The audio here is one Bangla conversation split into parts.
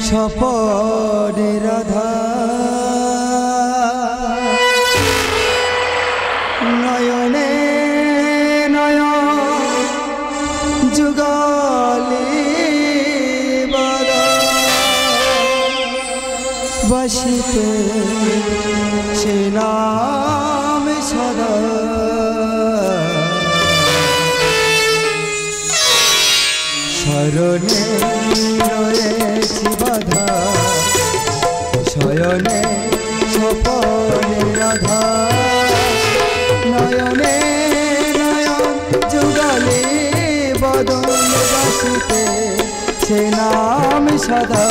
স্বপনে রাধা নয়নে নয়ন যুগলে বাধা বসিতে সে নাম সদা শরণে রয়েছি বাধা শয়নে স্বপনে রাধা নয়নে নয়ন যুগলে বদন বাসিতে সে নাম সদা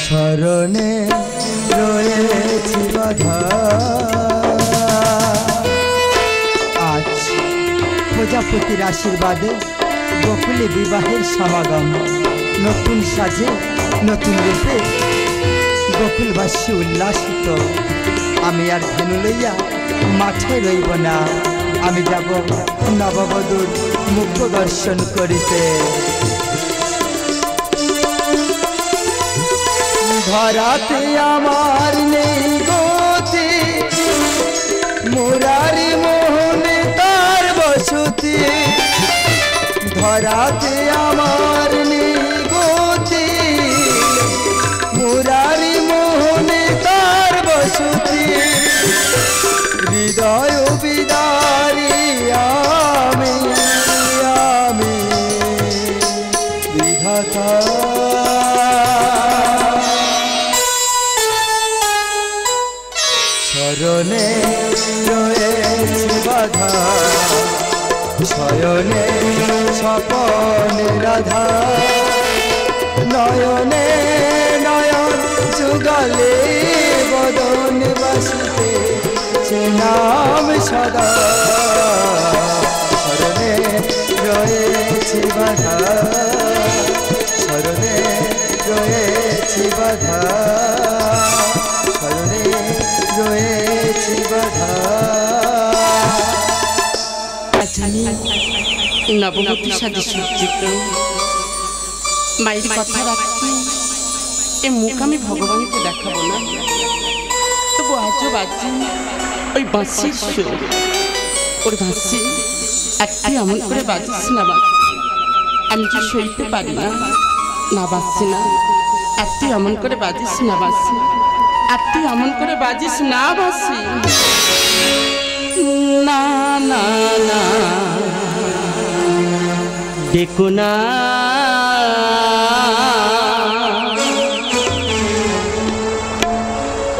শরণে রয়েছি বাধা। আজ প্রজাপতির আশীর্বাদে গোকুলে বিবাহের সমাগম নতুন সাজে নতুন রূপে গোকুলবাসী উল্লাসিত। আমি আর ধেনু লইয়া মাঠে রইব না, আমি যাব নববধূর মুখ দর্শন করিতে। ধরাতে আমার নেই গতি মুরারি মোহনে তার বসতি ধরাতে আমার নেই গতি মুরারি মোহনে তার বসতি হৃদয় বিদারি আমি আমি বিধাতা শরণে রয়েছি বাধা শয়নে স্বপনে রাধা নয়নে নয়ন যুগলে বদন বাসিতে সে নাম সদা শরণে রয়েছি বাধা শরণে রয়েছি বাধা শরণে রয়েছি বাধা। জানি নববধূ সাজে সজ্জিত মায়ের কথা রাখতে এ মুখ আমি ভগবানকে দেখাবো না, তবু আজও বাজে ওই বাঁশির সুর। ওর বাঁশি একটি এমন করে বাজিস না বাজে আমি যে সইতে পারি না, না বাজছে না একটি এমন করে বাজিস না বাঁশি একটি এমন করে বাজিস না বাঁশি না না না দেখো না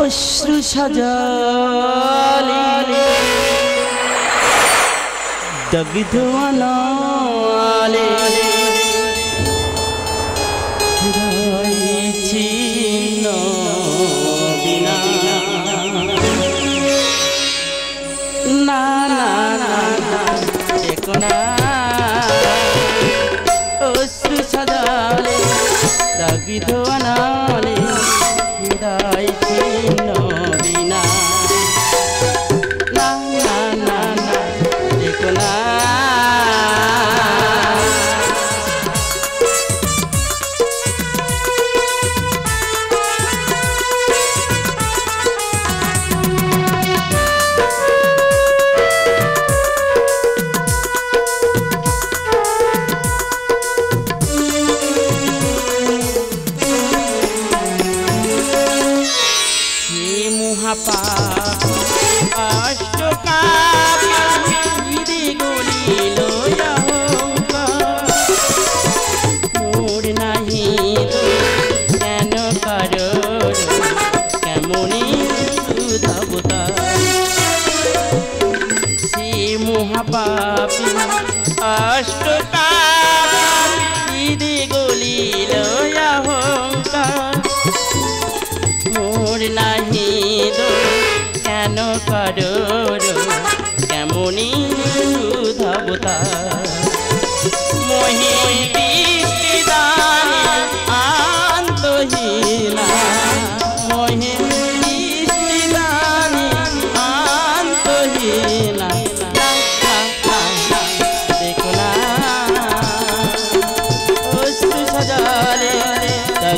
অশ্রু সাজালে দগ্ধ অনালে রয়েছি বিনা না না না দেখো না অশ্রু সাজালে দগ্ধ অনালে হৃদয় ছিন্ন বিনা না না না না দেখো না नहीं दो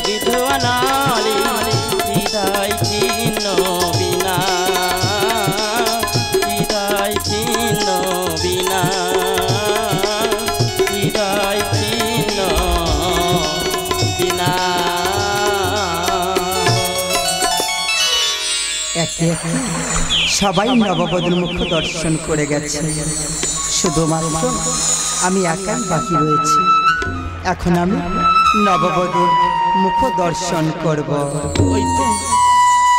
বিধবা নারী হৃদয় ছিন্ন বিনা, হৃদয় ছিন্ন বিনা, হৃদয় ছিন্ন বিনা। একে একে সবাই নববধূর মুখ দর্শন করে গেছে, শুধুমাত্র আমি একাই বাকি রয়েছি। এখন আমি নববধূর মুখ দর্শন করব। ওই তো,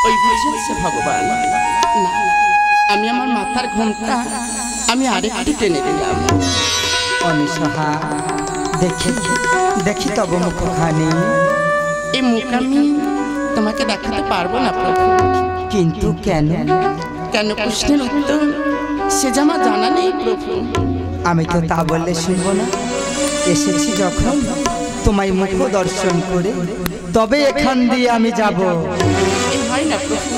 ওই বুঝেছে ভগবান। না, আমি আমার মাথার ঘোমটা আমি আরেকটু টেনে দিলাম। অনিসহা, দেখি দেখি তব মুখখানি। এই মুখ আমি তোমাকে দেখাতে পারবো না প্রভু। কিন্তু কেন? কেন প্রশ্নের উত্তর সে যে আমার জানা নেই প্রভু। আমি তো তা বললে শুনবো না। এসেছি যখন তোমায় মুখ দর্শন করে তবে এখান দিয়ে আমি যাব। এই হয় না প্রভু,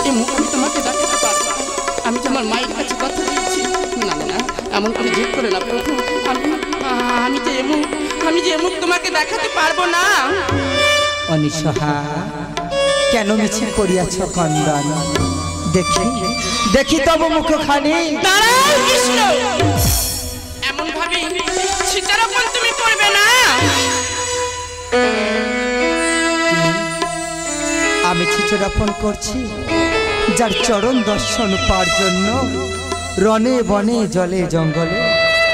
এই মুখ আমি তোমাকে দেখাতে পারবো না। আমি যে আমার মায়ের কাছে কথা দিয়েছি। না না না, এমন করে জেদ করে না প্রভু। আমি যে এ মুখ তোমাকে দেখাতে পারবো না। অনিসহা, কেন মিছে করিয়াছ কন্দন? দেখি দেখি তব মুখখানি। দাঁড়াও কৃষ্ণ, এমন ভাবে সীতারোপণ তুমি করবে না। আমি চিচরাপন করছি যার চরণ দর্শন পাওয়ার জন্য রনে বনে জলে জঙ্গলে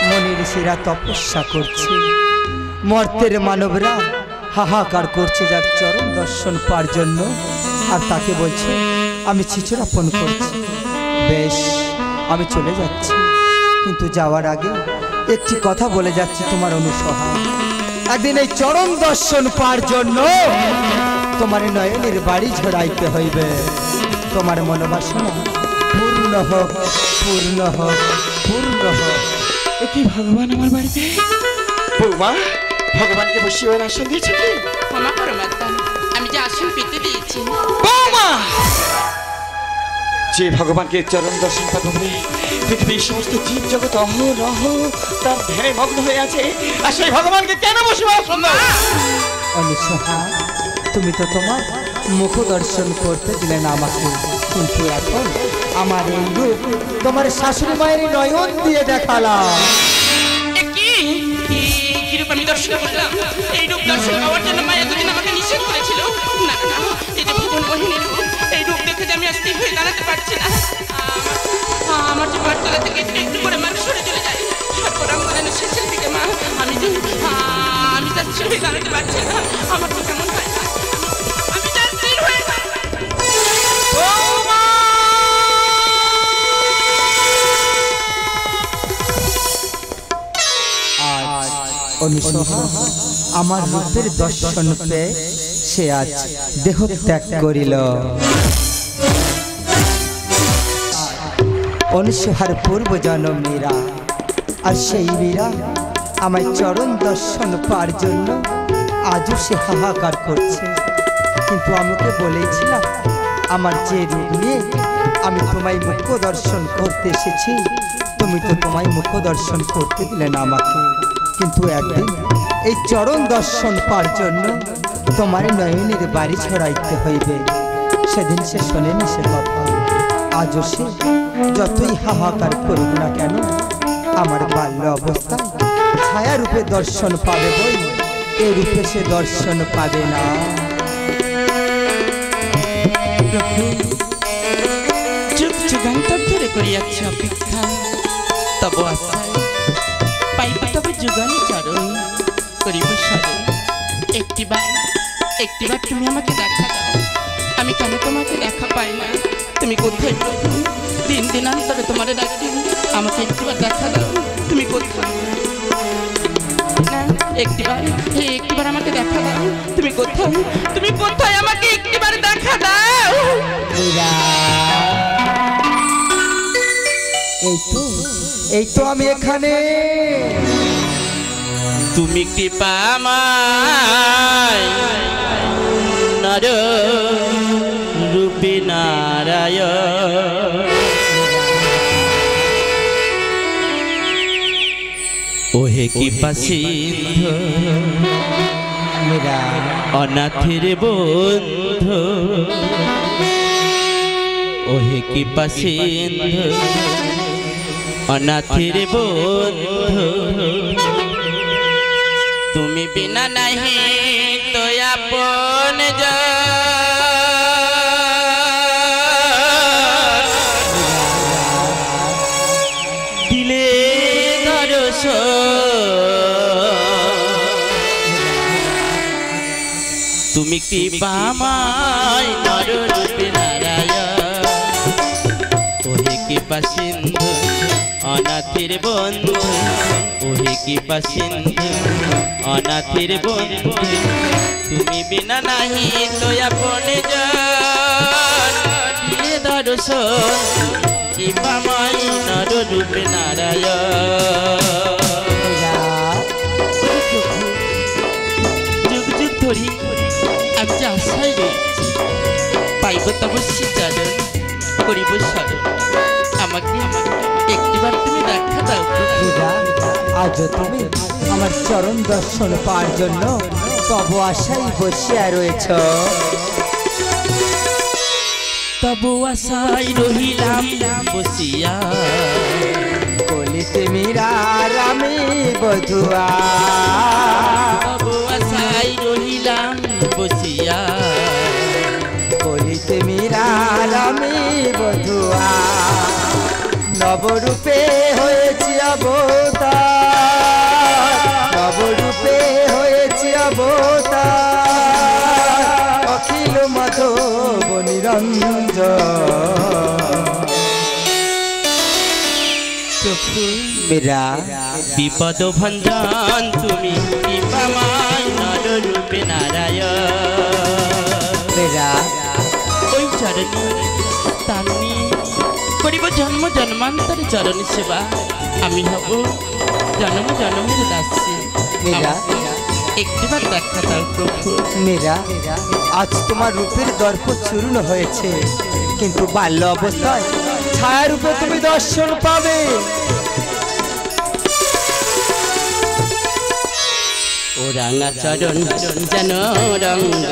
মনির ঋষিরা তপস্যা করছে। মর্তের মানবরা হাহাকার করছে যার চরণ দর্শন পাওয়ার জন্য, আর তাকে বলছে আমি চিচরাপন করছি। বেশ, আমি চলে যাচ্ছি, কিন্তু যাওয়ার আগে একটি কথা বলে যাচ্ছি তোমার অনুসহা। একদিন এই চরণ দর্শন পাওয়ার জন্য তোমার নয়নের বাড়ি ঝরাইতে হইবে। তোমার মনোবাসনা পূর্ণ হোক, পূর্ণ হোক, পূর্ণ হোক। কি ভগবান আমার বাড়িতে? বৌমা, ভগবানকে বসিয়ে ওর আসন দিয়েছে কি? ক্ষমা করো মাতা, আমি যে আসন পেতে দিয়েছি। বৌমা, যে ভগবানকে চরণ দর্শন পাবো বলে পৃথিবীর সমস্ত জীব জগৎ অহরহ তার ধ্যানে মগ্ন হয়ে আছে, আর সেই ভগবানকে কেন বসিয়ে আসন দাও? অনুসহা, তুমি তো তোমার মুখ দর্শন করতে দিলে না আমাকে, কিন্তু এখন আমার এই রূপ তোমার শাশুড়ি মায়ের নয়ন দিয়ে দেখালাম। কি রূপ আমি দর্শন করলাম? এই রূপ দর্শন পাওয়ার জন্য মা এতদিন আমাকে নিষেধ করেছিল। না না, এই যে ভুবন মোহিনীর রূপ, এই রূপ দেখে যে আমি আর স্থির হয়ে দাঁড়াতে পারছি না। আমার যে পাঠতলা থেকে একটু একটু করে মানুষ সরে চলে যায়, সর্বরঙ্গ যেন শেষের দিকে মা। আমি তার স্থির হয়ে দাঁড়াতে পারছি না। আমার তো কেমন হয়, আমি তার স্থির হয়ে অনুসহা, আমার রূপের দর্শন পেয়ে সে আজ দেহ ত্যাগ করিল। অনুসহার পূর্ব জন্ম মীরা, আর সেই মীরা আমায় চরণ দর্শন পাওয়ার জন্য আজও সে হাহাকার করছে। কিন্তু আমাকে বলেছিলাম আমার যে রূপ নিয়ে আমি তোমায় মুখ দর্শন করতে এসেছি, তুমি তো তোমায় মুখ দর্শন করতে দিলে না আমাকে। কিন্তু একদিন এই চরণ দর্শন পাওয়ার জন্য তোমার নয়নের বাড়ি ছড়াইতে হইবে। সেদিন সে শোনেনি সে কথা। আজও সে যতই হাহাকার করুক না কেন, আমার বাল্য অবস্থায় ছায়া রূপে দর্শন পাবে বই, এ রূপে সে দর্শন পাবে না। যুগ যুগান্তর ধরে করিয়াছি অপেক্ষা, তব আশায় পাইব তব যুগল চরণ করিব স্মরণ। একটিবার তুমি আমাকে দেখা দাও। আমি কেন তোমাকে দেখা পাই না? তুমি কোথায় প্রভু? দিন দিনান্তরে তোমার ডাকি, আমাকে একটিবার দেখা দাও। তুমি কোথায়? একটিবার আমাকে দেখা দাও। তুমি কোথায়? তুমি কোথায়? আমাকে একটিবার দেখা দাও। এই তো আমি এখানে। তুমি কৃপাময় নর রূপী নারায়ণ, ওহে কৃপা সিন্ধু মেরা অনাথের বন্ধু ওহে কি পাসিন্ধু অনাথের বন্ধু তুমি বিনা নাহি তো আপন দিলে দরস তুমি কি বামাই নররূপে নারায়ণ ওহে কি পাসিন্ধু অনাথের বন্ধু ওহে কি পাসিন্ধু অনাথের বন্ধু তুমি বিনা নাহি তো আপন দিলে দর্শন কি বামাই নররূপে নারায়ণ যুগ যুগ ধরি আমি যে আশায় রয়েছি পাইব তব চরণ করিব স্মরণ আমাকে একটিবার তুমি দেখা দাও মেরা আজ তুমি আমার চরণ দর্শন পাওয়ার জন্য তব আশাই বসিয়া রয়েছ। তব আশায় রহিলাম বসিয়া কলিতে মীরা রামে বধুয়া তব আশায় রহিলাম বসিয়া কলিতে মীরা রামে বধুয়া নবরূপে হয়েছি অবতার নবরূপে হয়েছি অবতার অখিল মাধব নিরঞ্জন মেরা বিপদ ভঞ্জন তুমি কৃপাময় নররূপে নারায়ণ মেরা ওই চরণী তান্নি করিব জন্ম জন্মান্তরে চরণী সেবা আমি হব জন্ম জন্মের দাসী মেরা একটিবার দেখা দাও প্রভু মেরা আজ তোমার রূপের দর্প চূর্ণ হয়েছে কিন্তু বাল্য অবস্থায় ছায়া রূপে তুমি দর্শন পাবে। ও রাঙা চরণ যেন রঙ্গ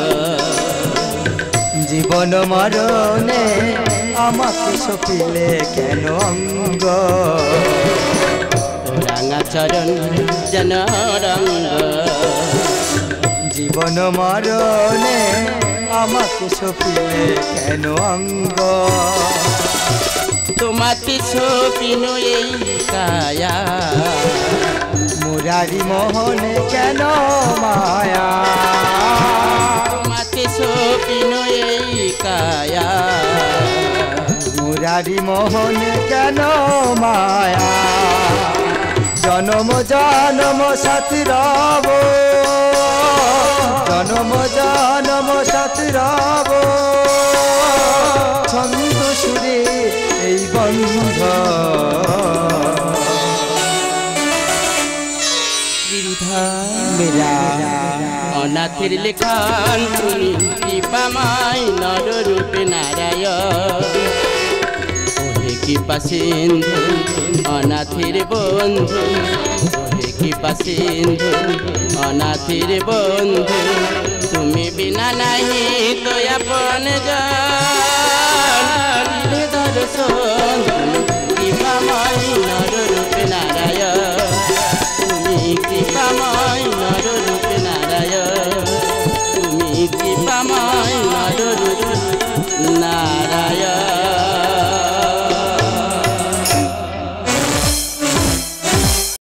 জীবন মরণে আমাকে সপিলে কেন অঙ্গ ও রাঙা চরণ যেন রঙ্গ জীবন মরণে আমাকে সপিলে কেন অঙ্গ তোমাতে সপিনো এই কায়া মুরারি মোহনে কেন মায়া তোমাতে সপিনো এই কায়া মুরারি মোহনে কেন মায়া জনম জনম সাথী রব জনম জনম সাথী রব ছন্দ সুরে এই বন্ধ মেরা অনাথের লেখান তুমি কৃপাময় নররূপে নারায়ণ ওহে কৃপা সিন্ধু অনাথের বন্ধু ওহে কৃপা সিন্ধু অনাথের বন্ধু তুমি বিনা নাহি তো আপন দিলে দর্শন কৃপাময় নররূপে নারায়ণ তুমি কৃপাময় নররূপে নারায়ণ তুমি কৃপাময় নররূপে নারায়ণ।